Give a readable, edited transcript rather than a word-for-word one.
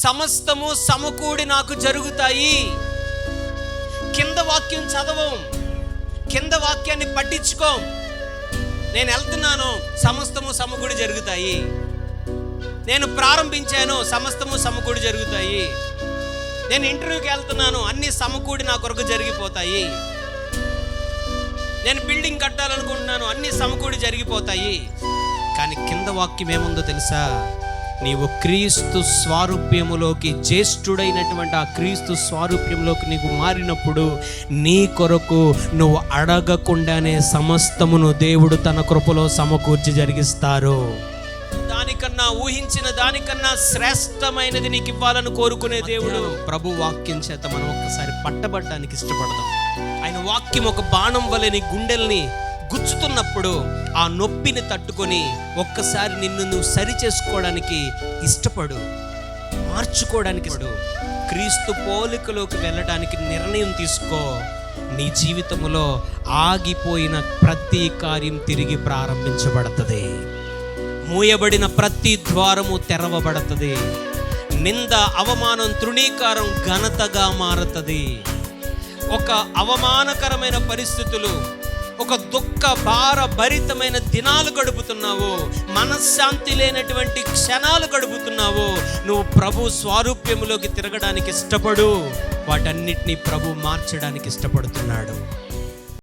సమస్తము సమకూడి నాకు జరుగుతాయి. కింద వాక్యం చదవం, కింద వాక్యాన్ని పట్టించుకోం. నేను వెళ్తున్నాను, సమస్తము సమకూడి జరుగుతాయి. నేను ప్రారంభించాను, సమస్తము సమకూడి జరుగుతాయి. నేను ఇంటర్వ్యూకి వెళ్తున్నాను, అన్ని సమకూడి నా కొరకు జరిగిపోతాయి. నేను బిల్డింగ్ కట్టాలనుకుంటున్నాను, అన్ని సమకూడి జరిగిపోతాయి. కానీ కింద వాక్యం ఏముందో తెలుసా? నీవు క్రీస్తు స్వారూప్యములోకి, జ్యేష్ఠుడైనటువంటి ఆ క్రీస్తు స్వారూప్యంలోకి నీకు మారినప్పుడు నీ కొరకు నువ్వు అడగకుండానే సమస్తమును దేవుడు తన కృపలో సమకూర్చి జరిగిస్తారు. దానికన్నా, ఊహించిన దానికన్నా శ్రేష్టమైనది నీకు ఇవ్వాలని కోరుకునే దేవుడు. ప్రభు వాక్యం చేత మనం ఒక్కసారి పట్టబడడానికి ఇష్టపడదాం. ఆయన వాక్యం ఒక బాణం వలె నీ గుండెల్ని గుచ్చుతున్నప్పుడు ఆ నొప్పిని తట్టుకొని ఒక్కసారి నిన్ను నువ్వు సరి చేసుకోవడానికి ఇష్టపడు, మార్చుకోవడానికి. క్రీస్తు పోలికలోకి వెళ్ళడానికి నిర్ణయం తీసుకో. నీ జీవితంలో ఆగిపోయిన ప్రతి కార్యం తిరిగి ప్రారంభించబడుతుంది. మూయబడిన ప్రతి ద్వారము తెరవబడుతుంది. నింద, అవమానం, తృణీకారం ఘనతగా మారుతుంది. ఒక అవమానకరమైన పరిస్థితులు, ఒక దుఃఖ భార భరితమైన దినాలు గడుపుతున్నావు, మనశ్శాంతి లేనటువంటి క్షణాలు గడుపుతున్నావు. నువ్వు ప్రభు స్వారూప్యములోకి తిరగడానికి ఇష్టపడు. వాటన్నిటినీ ప్రభు మార్చడానికి ఇష్టపడుతున్నాడు.